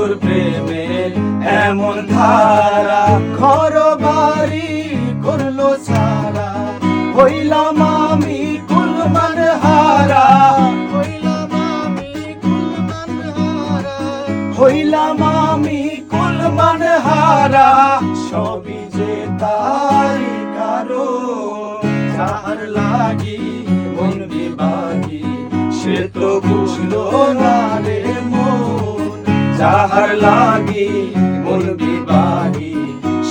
বন্ধুর প্রেমের এমন ধারা, ঘর বাড়ি করলো সারা, হইলাম আমি কুলমান হারা, হইলাম আমি কুলমান হারা, হইলাম আমি কুলমান হারা। সবই যে তারি কারণ, যার লাগি মন বিভাগী, সে তো বুঝলো না রে মন। যাহার লাগি মন বিভাগী,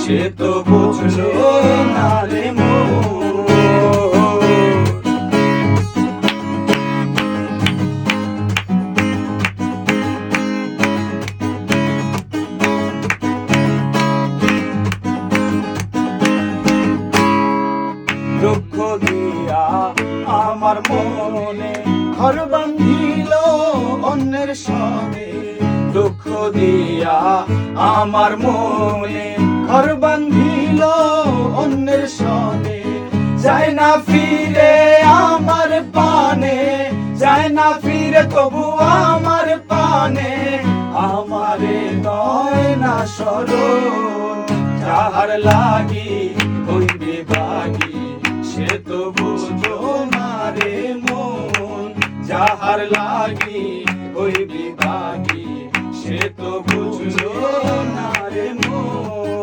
সে তো বুঝলো না রে মন। দুঃখ দিয়া আমার মনে ঘর বাঁধিল অন্যের সনে, দুঃখ দিয়া আমার মনে ঘর বাঁধিল অন্যের সনে। যায় না ফিরে আমার পানে, যায় না ফিরে তবু আমার পানে, আমারে নয় না স্মরণ। যাহার লাগি হইবে বাগি, সে তো বুঝো না রে মন। যাহার লাগি হইবে বাগি, সে তো বুঝো না রে মন।